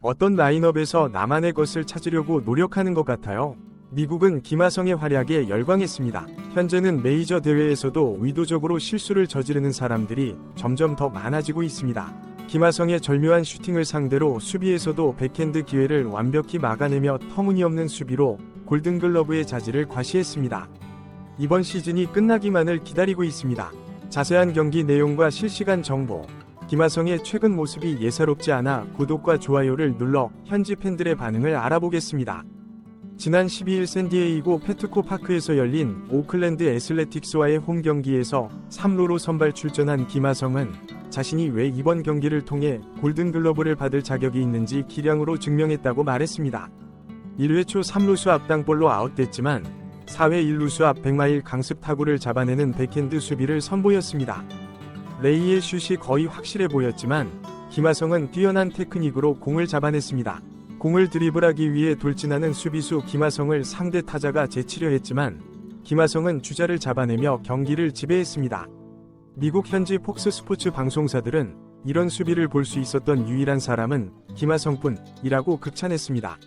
어떤 라인업에서 나만의 것을 찾으려고 노력하는 것 같아요. 미국은 김하성의 활약에 열광했습니다. 현재는 메이저 대회에서도 의도적으로 실수를 저지르는 사람들이 점점 더 많아지고 있습니다. 김하성의 절묘한 슈팅을 상대로 수비에서도 백핸드 기회를 완벽히 막아내며 터무니없는 수비로 골든글러브의 자질을 과시했습니다. 이번 시즌이 끝나기만을 기다리고 있습니다. 자세한 경기 내용과 실시간 정보, 김하성의 최근 모습이 예사롭지 않아 구독과 좋아요를 눌러 현지 팬들의 반응을 알아보겠습니다. 지난 12일 샌디에이고 페트코 파크에서 열린 오클랜드 애슬레틱스와의 홈 경기에서 3루로 선발 출전한 김하성은 자신이 왜 이번 경기를 통해 골든글러브를 받을 자격이 있는지 기량으로 증명했다고 말했습니다. 1회 초 3루수 앞 땅볼로 아웃됐지만 4회 1루수 앞 100마일 강습 타구를 잡아내는 백핸드 수비를 선보였습니다. 레이의 슛이 거의 확실해 보였지만 김하성은 뛰어난 테크닉으로 공을 잡아냈습니다. 공을 드리블하기 위해 돌진하는 수비수 김하성을 상대 타자가 제치려 했지만 김하성은 주자를 잡아내며 경기를 지배했습니다. 미국 현지 폭스 스포츠 방송사들은 이런 수비를 볼 수 있었던 유일한 사람은 김하성뿐이라고 극찬했습니다.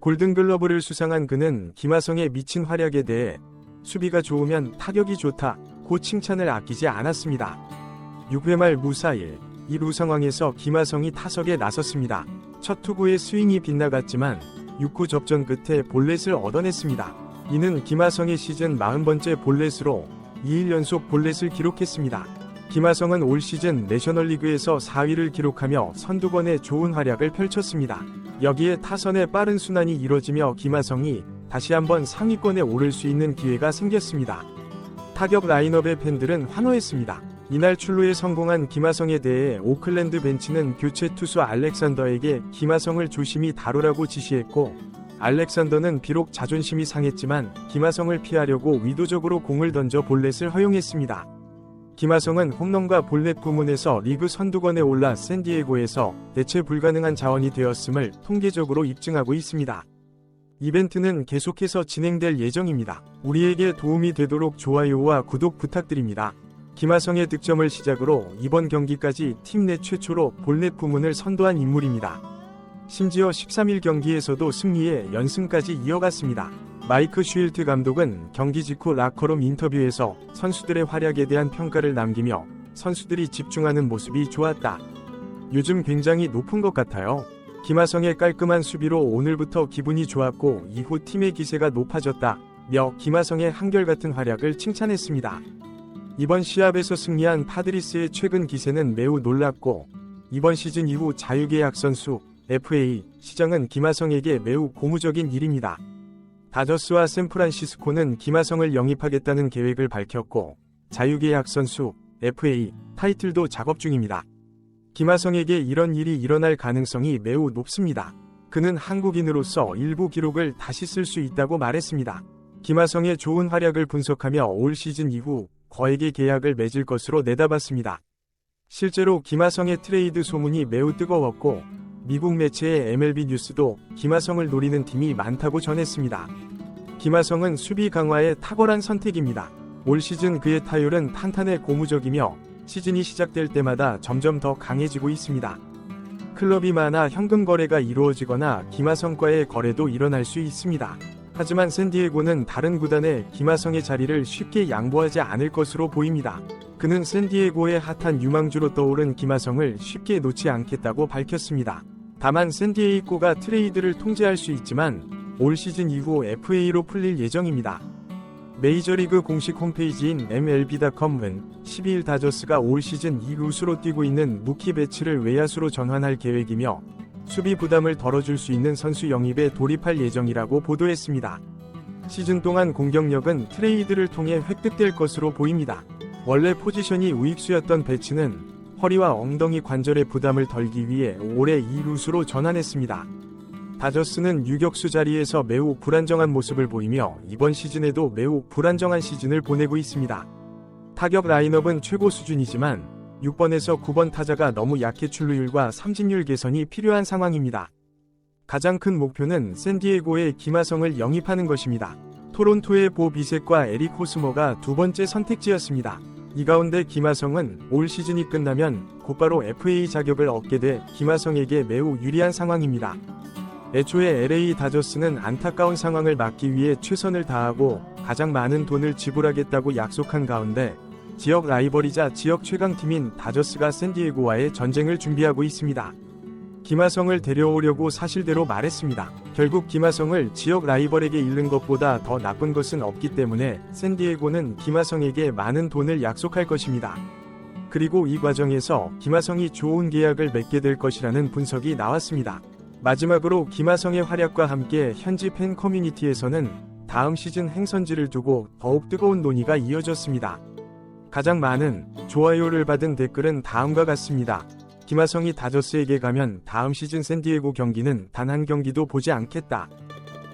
골든글러브를 수상한 그는 김하성의 미친 활약에 대해 수비가 좋으면 타격이 좋다고 칭찬을 아끼지 않았습니다. 6회 말 무사 1루 상황에서 김하성이 타석에 나섰습니다. 첫 투구의 스윙이 빗나갔지만 6구 접전 끝에 볼넷을 얻어냈습니다. 이는 김하성의 시즌 40번째 볼넷으로 2일 연속 볼넷을 기록했습니다. 김하성은 올 시즌 내셔널리그에서 4위를 기록하며 선두권에 좋은 활약을 펼쳤습니다. 여기에 타선의 빠른 순환이 이뤄지며 김하성이 다시 한번 상위권에 오를 수 있는 기회가 생겼습니다. 타격 라인업의 팬들은 환호했습니다. 이날 출루에 성공한 김하성에 대해 오클랜드 벤치는 교체 투수 알렉산더에게 김하성을 조심히 다루라고 지시했고, 알렉산더는 비록 자존심이 상했지만 김하성을 피하려고 의도적으로 공을 던져 볼넷을 허용했습니다. 김하성은 홈런과 볼넷 부문에서 리그 선두권에 올라 샌디에고에서 대체 불가능한 자원이 되었음을 통계적으로 입증하고 있습니다. 이벤트는 계속해서 진행될 예정입니다. 우리에게 도움이 되도록 좋아요와 구독 부탁드립니다. 김하성의 득점을 시작으로 이번 경기까지 팀 내 최초로 볼넷 부문을 선도한 인물입니다. 심지어 13일 경기에서도 승리에 연승까지 이어갔습니다. 마이크 슈일트 감독은 경기 직후 라커룸 인터뷰에서 선수들의 활약에 대한 평가를 남기며 선수들이 집중하는 모습이 좋았다. 요즘 굉장히 높은 것 같아요. 김하성의 깔끔한 수비로 오늘부터 기분이 좋았고 이후 팀의 기세가 높아졌다. 며 김하성의 한결같은 활약을 칭찬했습니다. 이번 시합에서 승리한 파드리스의 최근 기세는 매우 놀랍고 이번 시즌 이후 자유계약 선수 FA 시장은 김하성에게 매우 고무적인 일입니다. 다저스와 샌프란시스코는 김하성을 영입하겠다는 계획을 밝혔고 자유계약 선수 FA 타이틀도 작업 중입니다. 김하성에게 이런 일이 일어날 가능성이 매우 높습니다. 그는 한국인으로서 일부 기록을 다시 쓸 수 있다고 말했습니다. 김하성의 좋은 활약을 분석하며 올 시즌 이후 거액의 계약을 맺을 것으로 내다봤습니다. 실제로 김하성의 트레이드 소문이 매우 뜨거웠고 미국 매체의 MLB 뉴스도 김하성을 노리는 팀이 많다고 전했습니다. 김하성은 수비 강화에 탁월한 선택입니다. 올 시즌 그의 타율은 탄탄해 고무적이며 시즌이 시작될 때마다 점점 더 강해지고 있습니다. 클럽이 많아 현금 거래가 이루어지거나 김하성과의 거래도 일어날 수 있습니다. 하지만 샌디에고는 다른 구단에 김하성의 자리를 쉽게 양보하지 않을 것으로 보입니다. 그는 샌디에고의 핫한 유망주로 떠오른 김하성을 쉽게 놓지 않겠다고 밝혔습니다. 다만 샌디에이고가 트레이드를 통제할 수 있지만 올 시즌 이후 FA로 풀릴 예정입니다. 메이저리그 공식 홈페이지인 MLB.com은 12일 다저스가 올 시즌 2루수로 뛰고 있는 무키 배츠를 외야수로 전환할 계획이며 수비 부담을 덜어줄 수 있는 선수 영입에 돌입할 예정이라고 보도했습니다. 시즌 동안 공격력은 트레이드를 통해 획득될 것으로 보입니다. 원래 포지션이 우익수였던 배츠는 허리와 엉덩이 관절의 부담을 덜기 위해 올해 2루수로 전환했습니다. 다저스는 유격수 자리에서 매우 불안정한 모습을 보이며 이번 시즌에도 매우 불안정한 시즌을 보내고 있습니다. 타격 라인업은 최고 수준이지만 6번에서 9번 타자가 너무 약해 출루율과 삼진율 개선이 필요한 상황입니다. 가장 큰 목표는 샌디에고의 김하성을 영입하는 것입니다. 토론토의 보 비셋과 에릭 호스머가 두 번째 선택지였습니다. 이 가운데 김하성은 올 시즌이 끝나면 곧바로 FA 자격을 얻게 돼 김하성에게 매우 유리한 상황입니다. 애초에 LA 다저스는 안타까운 상황을 막기 위해 최선을 다하고 가장 많은 돈을 지불하겠다고 약속한 가운데 지역 라이벌이자 지역 최강팀인 다저스가 샌디에고와의 전쟁을 준비하고 있습니다. 김하성을 데려오려고 사실대로 말했습니다. 결국 김하성을 지역 라이벌에게 잃는 것보다 더 나쁜 것은 없기 때문에 샌디에고는 김하성에게 많은 돈을 약속할 것입니다. 그리고 이 과정에서 김하성이 좋은 계약을 맺게 될 것이라는 분석이 나왔습니다. 마지막으로 김하성의 활약과 함께 현지 팬 커뮤니티에서는 다음 시즌 행선지를 두고 더욱 뜨거운 논의가 이어졌습니다. 가장 많은 좋아요를 받은 댓글은 다음과 같습니다. 김하성이 다저스에게 가면 다음 시즌 샌디에고 경기는 단 한 경기도 보지 않겠다.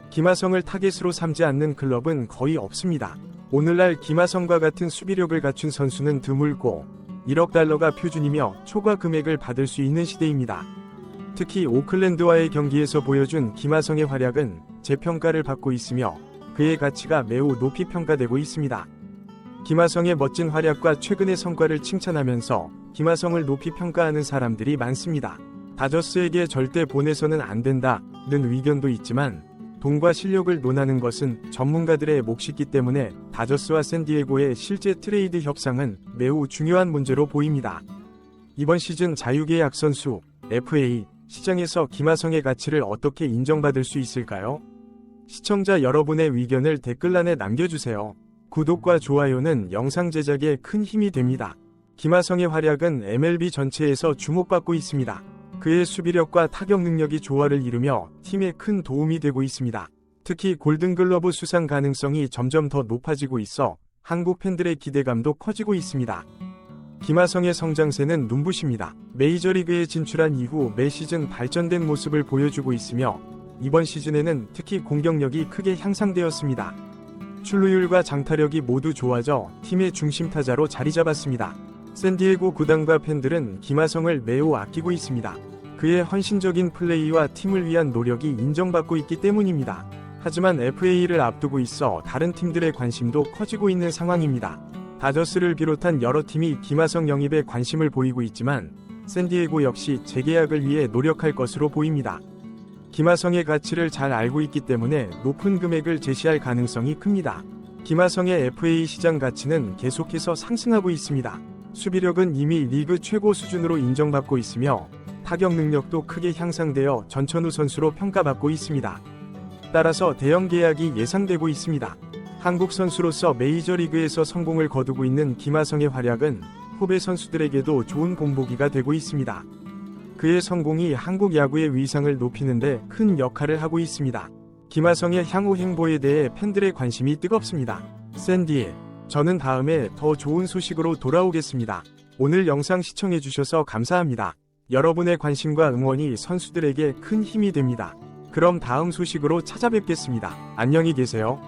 김하성을 타겟으로 삼지 않는 클럽은 거의 없습니다. 오늘날 김하성과 같은 수비력을 갖춘 선수는 드물고 1억 달러가 표준이며 초과 금액을 받을 수 있는 시대입니다. 특히 오클랜드와의 경기에서 보여준 김하성의 활약은 재평가를 받고 있으며 그의 가치가 매우 높이 평가되고 있습니다. 김하성의 멋진 활약과 최근의 성과를 칭찬하면서 김하성을 높이 평가하는 사람들이 많습니다. 다저스에게 절대 보내서는 안 된다는 의견도 있지만 돈과 실력을 논하는 것은 전문가들의 몫이기 때문에 다저스와 샌디에고의 실제 트레이드 협상은 매우 중요한 문제로 보입니다. 이번 시즌 자유계약 선수 FA 시장에서 김하성의 가치를 어떻게 인정받을 수 있을까요? 시청자 여러분의 의견을 댓글란에 남겨주세요. 구독과 좋아요는 영상 제작에 큰 힘이 됩니다. 김하성의 활약은 MLB 전체에서 주목받고 있습니다. 그의 수비력과 타격 능력이 조화를 이루며 팀에 큰 도움이 되고 있습니다. 특히 골든글러브 수상 가능성이 점점 더 높아지고 있어 한국 팬들의 기대감도 커지고 있습니다. 김하성의 성장세는 눈부십니다. 메이저리그에 진출한 이후 매 시즌 발전된 모습을 보여주고 있으며 이번 시즌에는 특히 공격력이 크게 향상되었습니다. 출루율과 장타력이 모두 좋아져 팀의 중심 타자로 자리 잡았습니다. 샌디에고 구단과 팬들은 김하성을 매우 아끼고 있습니다. 그의 헌신적인 플레이와 팀을 위한 노력이 인정받고 있기 때문입니다. 하지만 FA를 앞두고 있어 다른 팀들의 관심도 커지고 있는 상황입니다. 다저스를 비롯한 여러 팀이 김하성 영입에 관심을 보이고 있지만 샌디에고 역시 재계약을 위해 노력할 것으로 보입니다. 김하성의 가치를 잘 알고 있기 때문에 높은 금액을 제시할 가능성이 큽니다. 김하성의 FA 시장 가치는 계속해서 상승하고 있습니다. 수비력은 이미 리그 최고 수준으로 인정받고 있으며 타격 능력도 크게 향상되어 전천후 선수로 평가받고 있습니다. 따라서 대형 계약이 예상되고 있습니다. 한국 선수로서 메이저리그에서 성공을 거두고 있는 김하성의 활약은 후배 선수들에게도 좋은 본보기가 되고 있습니다. 그의 성공이 한국 야구의 위상을 높이는 데 큰 역할을 하고 있습니다. 김하성의 향후 행보에 대해 팬들의 관심이 뜨겁습니다. 샌디, 저는 다음에 더 좋은 소식으로 돌아오겠습니다. 오늘 영상 시청해주셔서 감사합니다. 여러분의 관심과 응원이 선수들에게 큰 힘이 됩니다. 그럼 다음 소식으로 찾아뵙겠습니다. 안녕히 계세요.